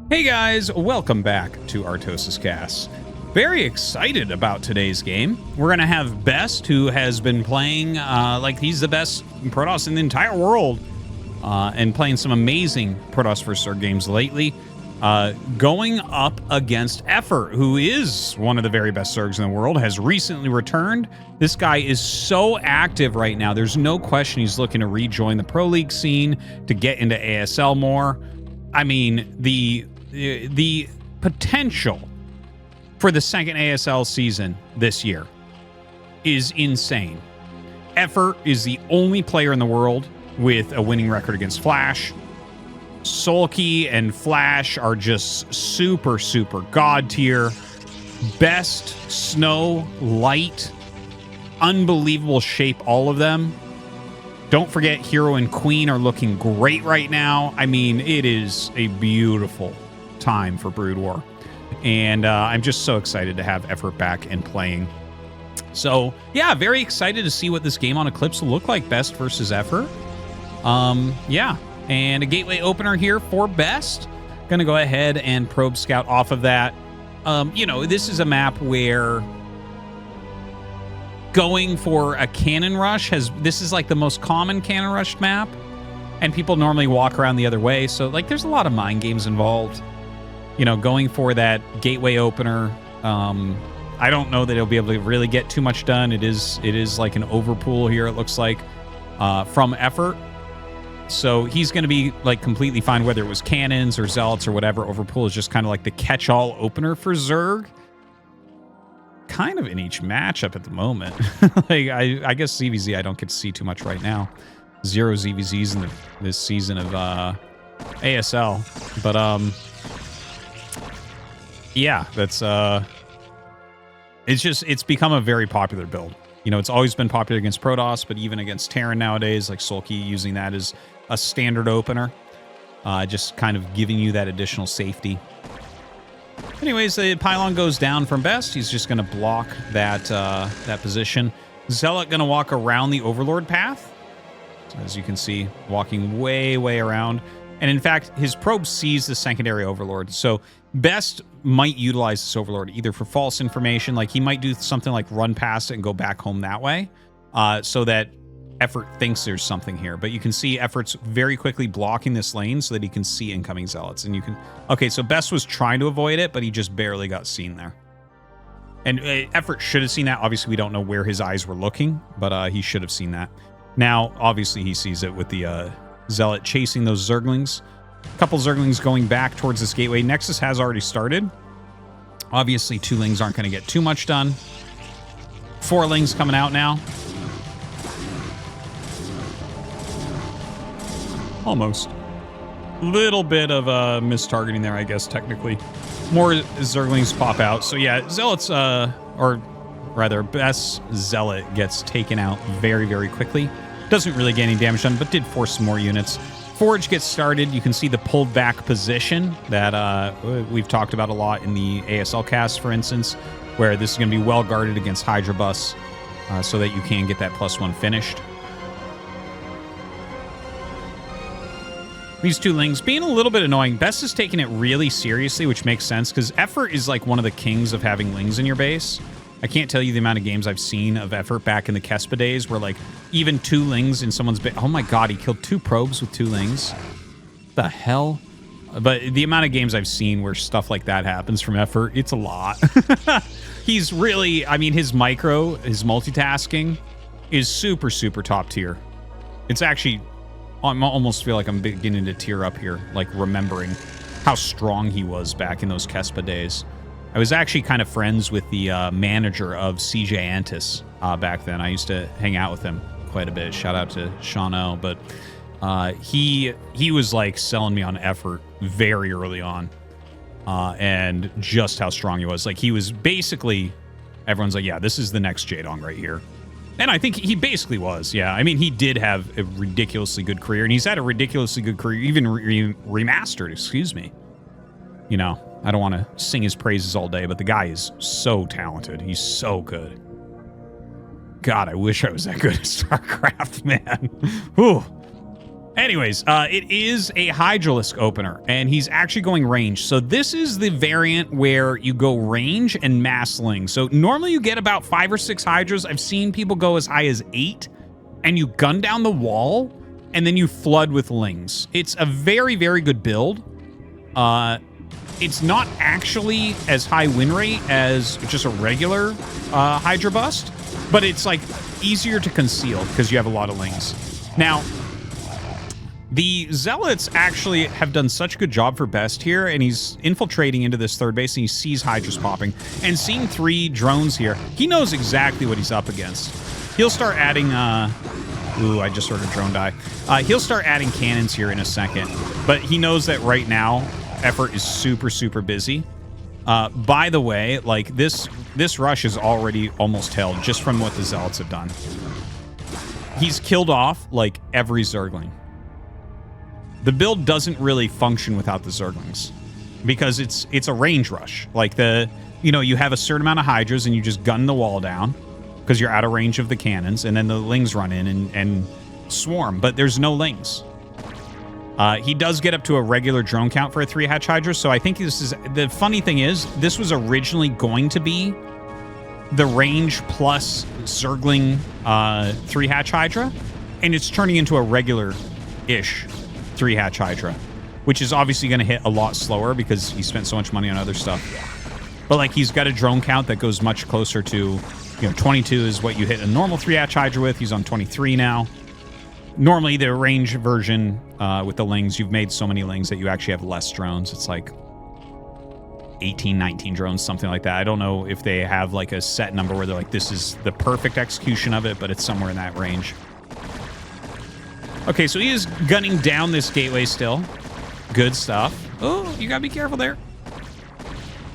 Hey guys, welcome back to ArtosisCasts. Very excited about today's game. We're going to have Best, who has been playing like he's the best Protoss in the entire world, and playing some amazing Protoss vs. Zerg games lately, going up against Effort, who is one of the very best Zergs in the world, has recently returned. This guy is so active right now. There's no question he's looking to rejoin the Pro League scene, to get into ASL more. I mean, the potential for the second ASL season this year is insane. Effort is the only player in the world with a winning record against Flash. Sulky and Flash are just super god tier. Best, Snow, Light, unbelievable shape, all of them. Don't forget, Hero and Queen are looking great right now. I mean, it is a beautiful time for Brood War. And I'm just so excited to have Effort back and playing. So, yeah, very excited to see what this game on Eclipse will look like, Best versus Effort. Yeah, and a gateway opener here for Best. Gonna go ahead and probe scout off of that. You know, this is a map where going for a cannon rush this is like the most common cannon rush map, and people normally walk around the other way, so like there's a lot of mind games involved. You know, going for that gateway opener, I don't know that he'll be able to really get too much done. It is like an overpool here, it looks like, from Effort. So he's going to be like completely fine, whether it was cannons or zealots or whatever. Overpool is just kind of like the catch-all opener for Zerg. Kind of in each matchup at the moment. Like I guess ZVZ I don't get to see too much right now. 0 ZVZs in this season of ASL. But yeah, that's it's become a very popular build. You know, it's always been popular against Protoss, but even against Terran nowadays, like Sulky using that as a standard opener. Just kind of giving you that additional safety. Anyways, the pylon goes down from Best. He's just going to block that that position. Zealot going to walk around the Overlord path. So as you can see, walking way around. And in fact, his probe sees the secondary Overlord. So Best might utilize this Overlord either for false information, like he might do something like run past it and go back home that way, so that Effort thinks there's something here. But you can see Effort's very quickly blocking this lane so that he can see incoming Zealots. And you can... Okay, so Best was trying to avoid it, but he just barely got seen there. And Effort should have seen that. Obviously, we don't know where his eyes were looking, but he should have seen that. Now, obviously, he sees it with the Zealot chasing those Zerglings. A couple Zerglings going back towards this gateway. Nexus has already started. Obviously, 2 Lings aren't going to get too much done. 4 Lings coming out now. Almost. Little bit of mistargeting there, I guess, technically. More Zerglings pop out. So yeah, Zealots, or rather, Best Zealot gets taken out very quickly. Doesn't really get any damage done, but did force some more units. Forge gets started. You can see the pulled back position that we've talked about a lot in the ASL cast, for instance, where this is going to be well guarded against Hydra bus, so that you can get that +1 finished. These 2 Lings being a little bit annoying. Best is taking it really seriously, which makes sense, because Effort is like one of the kings of having Lings in your base. I can't tell you the amount of games I've seen of Effort back in the Kespa days where like even 2 Lings in someone's base. Oh my god, he killed 2 probes with 2 Lings. The hell? But the amount of games I've seen where stuff like that happens from Effort, it's a lot. He's really, I mean, his micro, his multitasking is super top tier. It's actually... I almost feel like I'm beginning to tear up here, like remembering how strong he was back in those Kespa days. I was actually kind of friends with the manager of CJ Antis back then. I used to hang out with him quite a bit. Shout out to Sean O. But he was like selling me on Effort very early on, and just how strong he was. Like he was basically, everyone's like, yeah, this is the next Jaedong right here. And I think he basically was, yeah. I mean, he did have a ridiculously good career, and he's had a ridiculously good career, even remastered, excuse me. You know, I don't want to sing his praises all day, but the guy is so talented. He's so good. God, I wish I was that good at StarCraft, man. Whew. Anyways, it is a Hydralisk opener, and he's actually going range. So this is the variant where you go range and mass Ling. So normally you get about 5 or 6 Hydras. I've seen people go as high as 8, and you gun down the wall, and then you flood with Lings. It's a very, very good build. It's not actually as high win rate as just a regular Hydra bust, but it's like easier to conceal because you have a lot of Lings. Now, the Zealots actually have done such a good job for Best here, and he's infiltrating into this third base, and he sees Hydras popping. And seeing 3 drones here, he knows exactly what he's up against. He'll start adding... Ooh, I just heard a drone die. He'll start adding cannons here in a second, but he knows that right now, Effort is super, super busy. By the way, like, this rush is already almost held, just from what the Zealots have done. He's killed off, like, every Zergling. The build doesn't really function without the Zerglings because it's a range rush. Like you have a certain amount of Hydras and you just gun the wall down because you're out of range of the cannons, and then the Lings run in and swarm, but there's no Lings. He does get up to a regular drone count for a 3-hatch Hydra, so I think this is... The funny thing is, this was originally going to be the range plus Zergling 3-hatch Hydra, and it's turning into a regular-ish 3-hatch Hydra, which is obviously going to hit a lot slower because he spent so much money on other stuff. But like, he's got a drone count that goes much closer to, 22 is what you hit a normal 3-hatch Hydra with. He's on 23 now. Normally, the range version with the Lings, you've made so many Lings that you actually have less drones. It's like 18, 19 drones, something like that. I don't know if they have like a set number where they're like, this is the perfect execution of it, but it's somewhere in that range. Okay, so he is gunning down this gateway still. Good stuff. Oh, you gotta be careful there.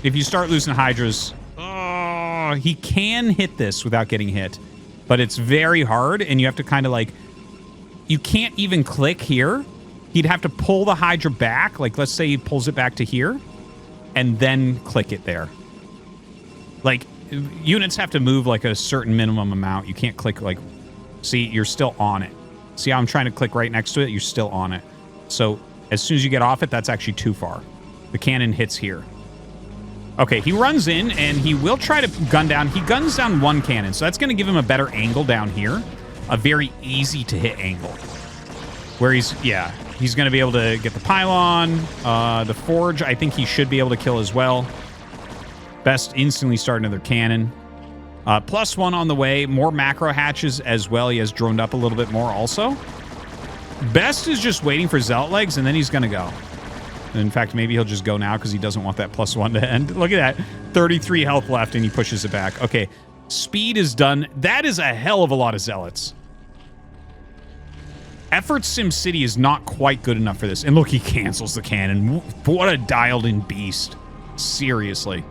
If you start losing Hydras, oh, he can hit this without getting hit, but it's very hard, and you have to kind of like... You can't even click here. He'd have to pull the Hydra back. Like, let's say he pulls it back to here, and then click it there. Like, units have to move like a certain minimum amount. You can't click like... See, you're still on it. See how I'm trying to click right next to it? You're still on it. So as soon as you get off it, that's actually too far. The cannon hits here. Okay, he runs in, and he will try to gun down. He guns down 1 cannon, so that's going to give him a better angle down here. A very easy-to-hit angle. Where he's going to be able to get the pylon. The forge, I think he should be able to kill as well. Best instantly start another cannon. +1 on the way. More macro hatches as well. He has droned up a little bit more also. Best is just waiting for Zealot legs, and then he's going to go. In fact, maybe he'll just go now because he doesn't want that +1 to end. Look at that. 33 health left, and he pushes it back. Okay, speed is done. That is a hell of a lot of Zealots. Effort SimCity is not quite good enough for this. And look, he cancels the cannon. What a dialed-in beast. Seriously.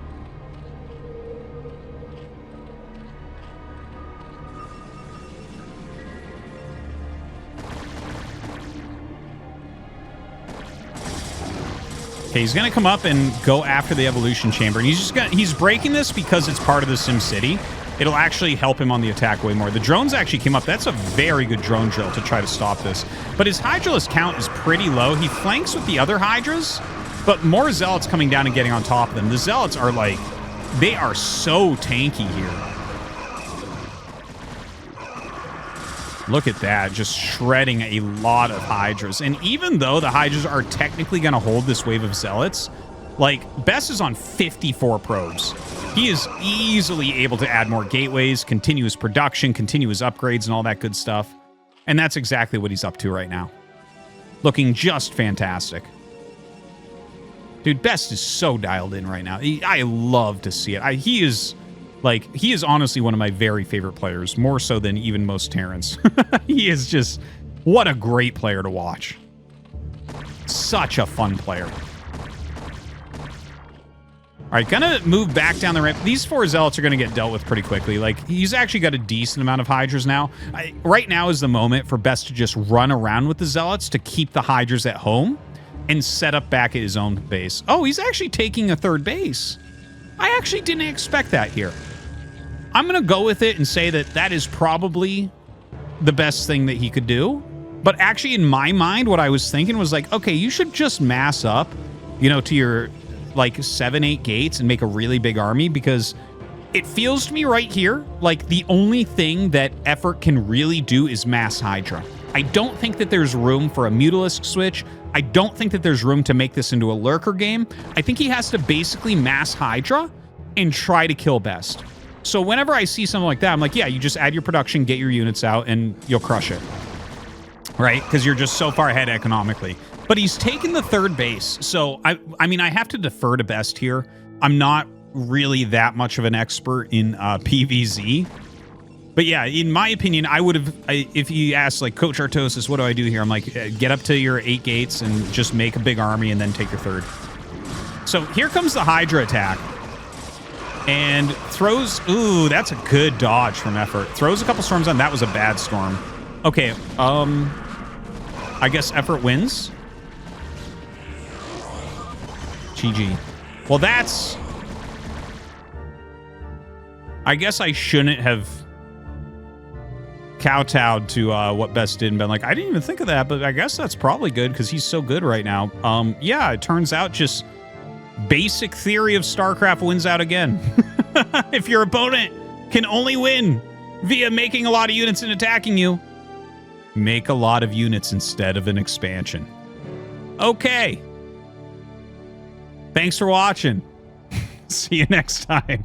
Okay, he's going to come up and go after the evolution chamber. And he's breaking this because it's part of the SimCity. It'll actually help him on the attack way more. The drones actually came up. That's a very good drone drill to try to stop this. But his Hydralist count is pretty low. He flanks with the other Hydras, but more Zealots coming down and getting on top of them. The Zealots are like, they are so tanky here. Look at that, just shredding a lot of Hydras. And even though the Hydras are technically going to hold this wave of Zealots, like, Best is on 54 probes. He is easily able to add more gateways, continue his production, continue his upgrades, and all that good stuff. And that's exactly what he's up to right now. Looking just fantastic. Dude, Best is so dialed in right now. I love to see it. He is honestly one of my very favorite players, more so than even most Terrans. He is just, what a great player to watch. Such a fun player. All right, gonna move back down the ramp. These 4 Zealots are gonna get dealt with pretty quickly. Like, he's actually got a decent amount of Hydras now. Right now is the moment for Best to just run around with the Zealots to keep the Hydras at home and set up back at his own base. Oh, he's actually taking a 3rd base. I actually didn't expect that here. I'm gonna go with it and say that that is probably the best thing that he could do. But actually, in my mind, what I was thinking was like, okay, you should just mass up, you know, to your like 7-8 gates and make a really big army, because it feels to me right here like the only thing that Effort can really do is mass Hydra. I don't think that there's room for a Mutalisk switch. I don't think that there's room to make this into a lurker game. I think he has to basically mass Hydra and try to kill best. So whenever I see something like that, I'm like, yeah, you just add your production, get your units out, and you'll crush it. Right? Because you're just so far ahead economically. But he's taken the third base. So, I mean, I have to defer to best here. I'm not really that much of an expert in PvZ. But yeah, in my opinion, I would have, if you asked, like, Coach Artosis, what do I do here? I'm like, get up to your 8 gates and just make a big army and then take your third. So here comes the Hydra attack. And throws, ooh, that's a good dodge from Effort. Throws a couple storms on, that was a bad storm. Okay, I guess Effort wins. GG. Well, that's... I guess I shouldn't have kowtowed to what Best did and been like, I didn't even think of that, but I guess that's probably good because he's so good right now. Yeah, it turns out just basic theory of StarCraft wins out again. If your opponent can only win via making a lot of units and attacking you, make a lot of units instead of an expansion. Okay. Thanks for watching. See you next time.